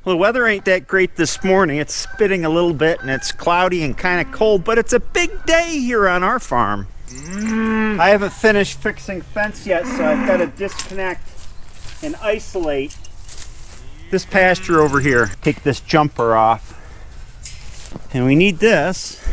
Well, the weather ain't that great this morning. It's spitting a little bit and it's cloudy and kind of cold, but it's a big day here on our farm. I haven't finished fixing fence yet, so I've got to disconnect and isolate this pasture over here. Take this jumper off. And we need this.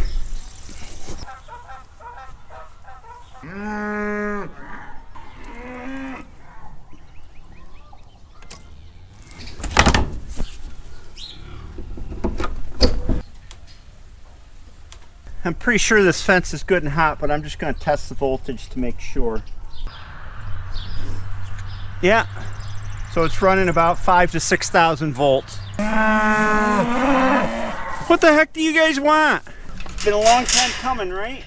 I'm pretty sure this fence is good and hot, but I'm just going to test the voltage to make sure. Yeah, so it's running about 5,000 to 6,000 volts. What the heck do you guys want? It's been a long time coming, right?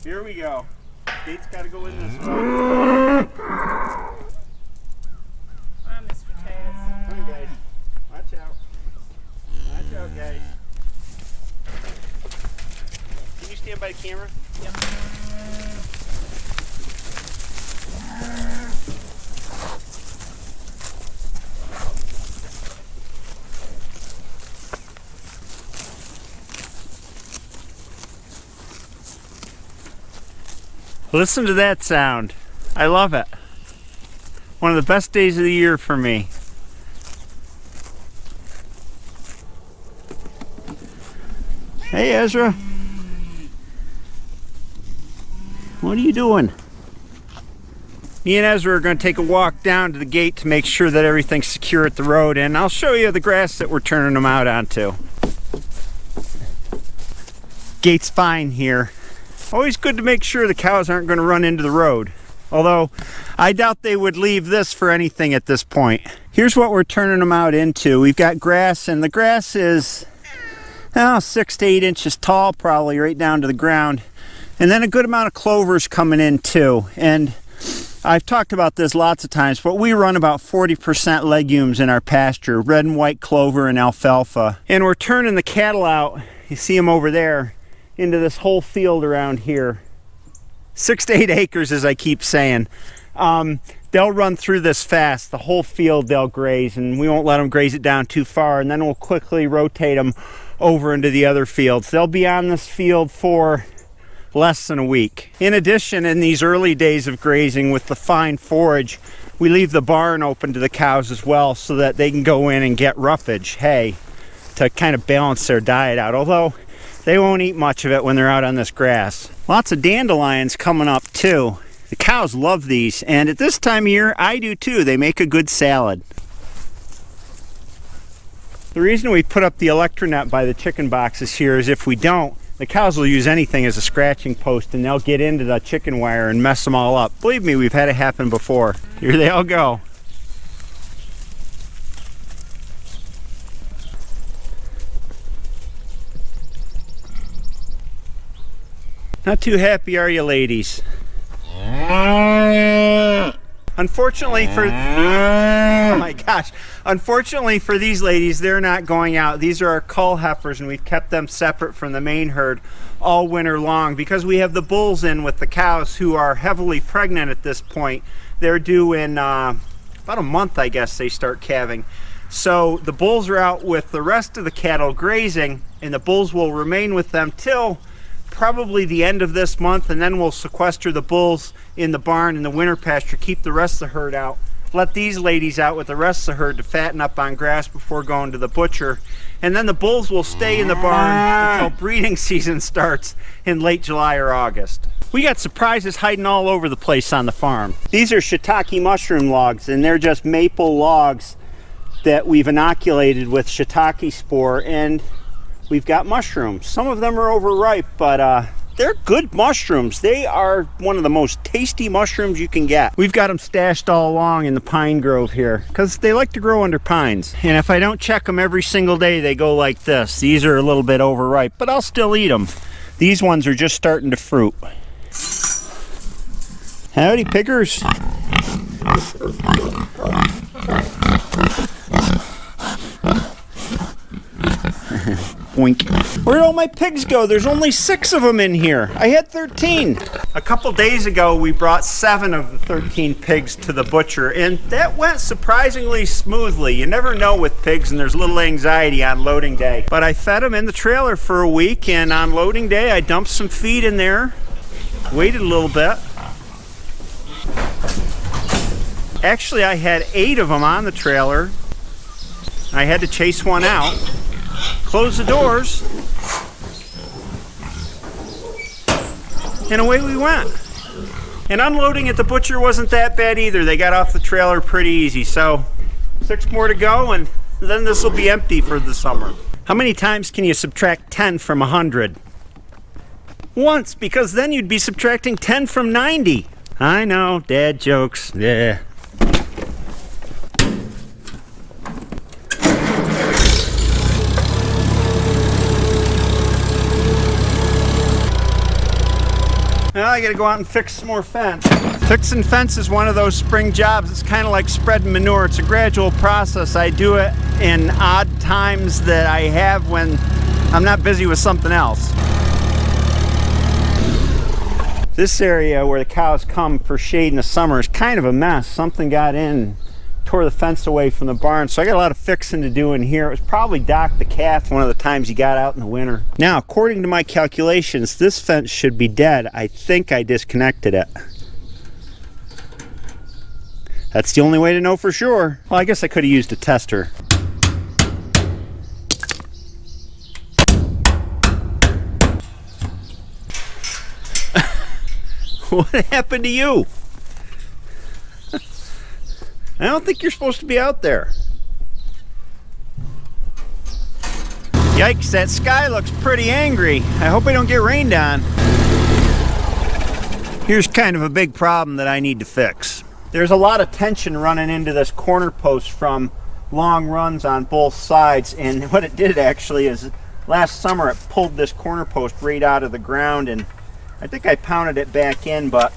Here we go. Gate's got to go in this way. Mr. Chaz. Come on, guys. Watch out. Watch out, guys. Can you stand by the camera? Yep. Listen to that sound. I love it. One of the best days of the year for me. Hey, Ezra. What are you doing? Me and Ezra are going to take a walk down to the gate to make sure that everything's secure at the road, and I'll show you the grass that we're turning them out onto. Gate's fine here. Always good to make sure the cows aren't going to run into the road. Although, I doubt they would leave this for anything at this point. Here's what we're turning them out into. We've got grass, and the grass is 6 to 8 inches tall, probably right down to the ground. And then a good amount of clovers coming in too. And I've talked about this lots of times, but we run about 40% legumes in our pasture, red and white clover and alfalfa. And we're turning the cattle out, you see them over there, into this whole field around here. 6 to 8 acres, as I keep saying. They'll run through this fast. The whole field they'll graze, and we won't let them graze it down too far, and then we'll quickly rotate them over into the other fields. They'll be on this field for less than a week. In addition, in these early days of grazing with the fine forage, we leave the barn open to the cows as well so that they can go in and get roughage, hay, to kind of balance their diet out. Although they won't eat much of it when they're out on this grass. Lots of dandelions coming up too. The cows love these, and at this time of year, I do too. They make a good salad. The reason we put up the electronet by the chicken boxes here is if we don't, the cows will use anything as a scratching post and they'll get into the chicken wire and mess them all up. Believe me, we've had it happen before. Here they all go. Not too happy, are you, ladies? Unfortunately for, oh my gosh, unfortunately for these ladies, they're not going out. These are our cull heifers, and we've kept them separate from the main herd all winter long because we have the bulls in with the cows who are heavily pregnant at this point. They're due in about a month, I guess, they start calving. So the bulls are out with the rest of the cattle grazing, and the bulls will remain with them till probably the end of this month, and then we'll sequester the bulls in the barn in the winter pasture, keep the rest of the herd out, let these ladies out with the rest of the herd to fatten up on grass before going to the butcher, and then the bulls will stay in the barn until breeding season starts in late July or August. We got surprises hiding all over the place on the farm. These are shiitake mushroom logs, and they're just maple logs that we've inoculated with shiitake spore, and we've got mushrooms. Some of them are overripe, but they're good mushrooms. They are one of the most tasty mushrooms you can get. We've got them stashed all along in the pine grove here because they like to grow under pines. And if I don't check them every single day, they go like this. These are a little bit overripe, but I'll still eat them. These ones are just starting to fruit. Howdy, pickers. Boink. Where'd all my pigs go? There's only 6 of them in here. I had 13. A couple days ago, we brought 7 of the 13 pigs to the butcher, and that went surprisingly smoothly. You never know with pigs, and there's little anxiety on loading day. But I fed them in the trailer for a week, and on loading day, I dumped some feed in there, waited a little bit. Actually, I had 8 of them on the trailer. I had to chase one out, close the doors, and away we went. And unloading at the butcher wasn't that bad either. They got off the trailer pretty easy. So 6 more to go, and then this will be empty for the summer. How many times can you subtract 10 from 100? Once, because then you'd be subtracting 10 from 90. I know, dad jokes, yeah. Well, I gotta go out and fix some more fence. Fixing fence is one of those spring jobs. It's kind of like spreading manure. It's a gradual process. I do it in odd times that I have when I'm not busy with something else. This area where the cows come for shade in the summer is kind of a mess. Something got in, tore the fence away from the barn, so I got a lot of fixing to do in here. It was probably Doc the calf one of the times he got out in the winter. Now, according to my calculations, this fence should be dead. I think I disconnected it. That's the only way to know for sure. Well, I guess I could have used a tester. What happened to you? I don't think you're supposed to be out there. Yikes, that sky looks pretty angry. I hope I don't get rained on. Here's kind of a big problem that I need to fix. There's a lot of tension running into this corner post from long runs on both sides, and what it did actually is last summer it pulled this corner post right out of the ground, and I think I pounded it back in, but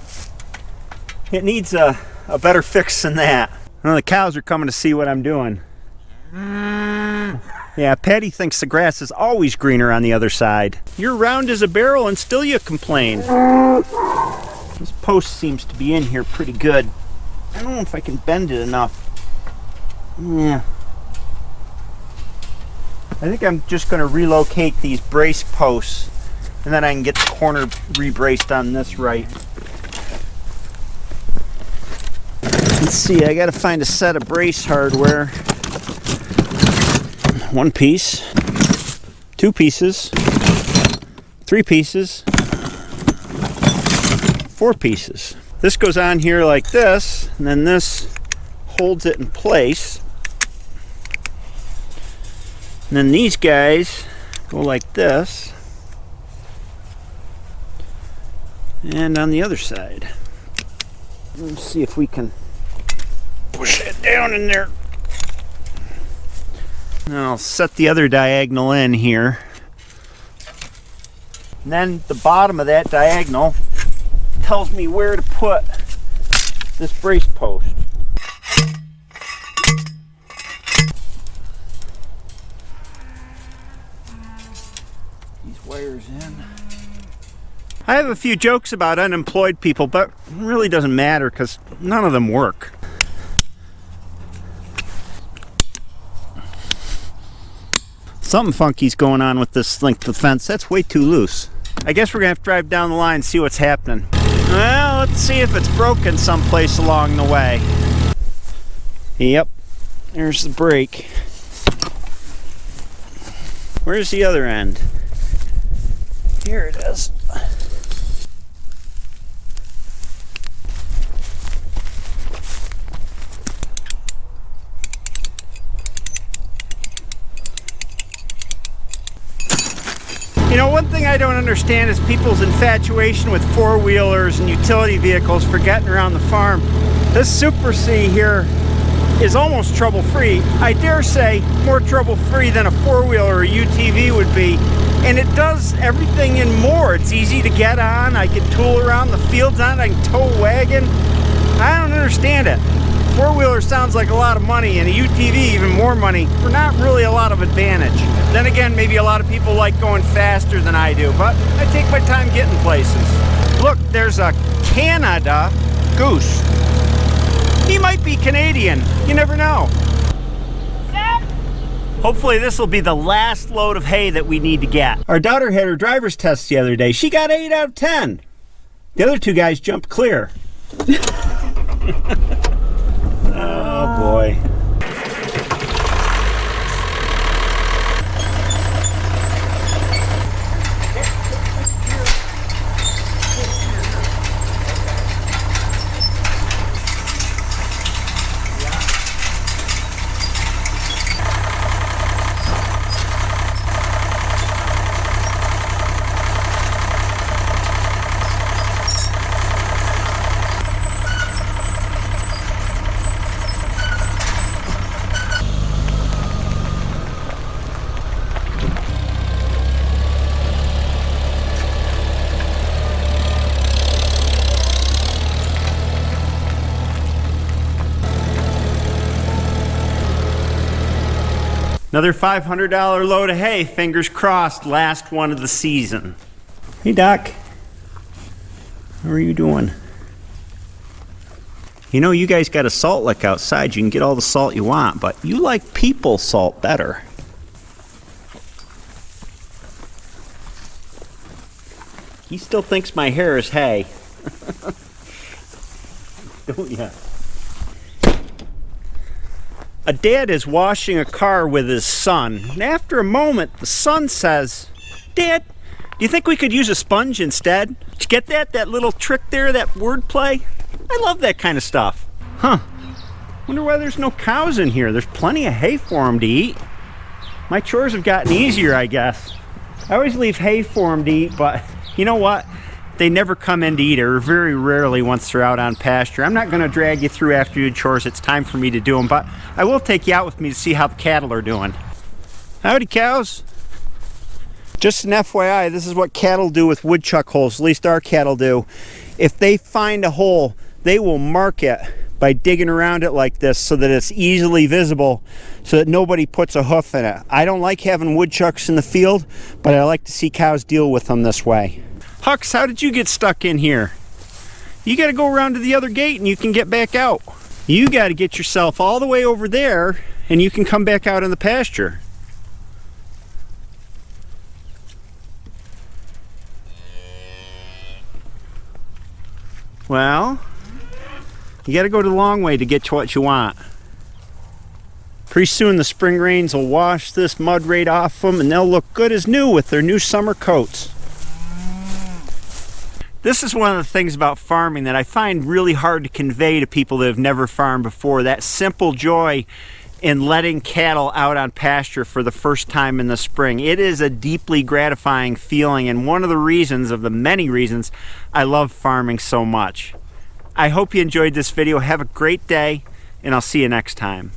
it needs a better fix than that. Well, the cows are coming to see what I'm doing. Yeah, Patty thinks the grass is always greener on the other side. You're round as a barrel and still you complain. This post seems to be in here pretty good. I don't know if I can bend it enough. Yeah. I think I'm just going to relocate these brace posts, and then I can get the corner rebraced on this right. Let's see, I gotta find a set of brace hardware. 1 piece, 2 pieces, 3 pieces, 4 pieces. This goes on here like this, and then this holds it in place. And then these guys go like this. And on the other side. Let's see if we can push it down in there. And I'll set the other diagonal in here. And then the bottom of that diagonal tells me where to put this brace post. These wires in. I have a few jokes about unemployed people, but it really doesn't matter because none of them work. Something funky's going on with this length of fence. That's way too loose. I guess we're gonna have to drive down the line and see what's happening. Well, let's see if it's broken someplace along the way. Yep, there's the brake. Where's the other end? Here it is. You know, one thing I don't understand is people's infatuation with four-wheelers and utility vehicles for getting around the farm. This Super C here is almost trouble-free. I dare say more trouble-free than a four-wheeler or UTV would be. And it does everything and more. It's easy to get on. I can tool around the fields on it. I can tow a wagon. I don't understand it. Four-wheeler sounds like a lot of money, and a UTV even more money for not really a lot of advantage. Then again, maybe a lot of people like going faster than I do, but I take my time getting places. Look, there's a Canada goose. He might be Canadian. You never know. Hopefully this will be the last load of hay that we need to get. Our daughter had her driver's test the other day. She got 8 out of 10. The other two guys jumped clear. Oh boy. Another $500 load of hay, fingers crossed, last one of the season. Hey Doc, how are you doing? You know, you guys got a salt lick outside. You can get all the salt you want, but you like people salt better. He still thinks my hair is hay. Don't ya? A dad is washing a car with his son, and after a moment, the son says, "Dad, do you think we could use a sponge instead?" Did you get that? That little trick there, that wordplay? I love that kind of stuff. Huh. Wonder why there's no cows in here. There's plenty of hay for them to eat. My chores have gotten easier, I guess. I always leave hay for them to eat, but you know what? They never come in to eat, or very rarely once they're out on pasture. I'm not going to drag you through after you do chores. It's time for me to do them, but I will take you out with me to see how the cattle are doing. Howdy, cows. Just an FYI, this is what cattle do with woodchuck holes, at least our cattle do. If they find a hole, they will mark it by digging around it like this so that it's easily visible, so that nobody puts a hoof in it. I don't like having woodchucks in the field, but I like to see cows deal with them this way. Hux, how did you get stuck in here? You got to go around to the other gate and you can get back out. You got to get yourself all the way over there and you can come back out in the pasture. Well, you got to go the long way to get to what you want. Pretty soon the spring rains will wash this mud right off them and they'll look good as new with their new summer coats. This is one of the things about farming that I find really hard to convey to people that have never farmed before. That simple joy in letting cattle out on pasture for the first time in the spring. It is a deeply gratifying feeling, and one of the reasons, of the many reasons, I love farming so much. I hope you enjoyed this video. Have a great day, and I'll see you next time.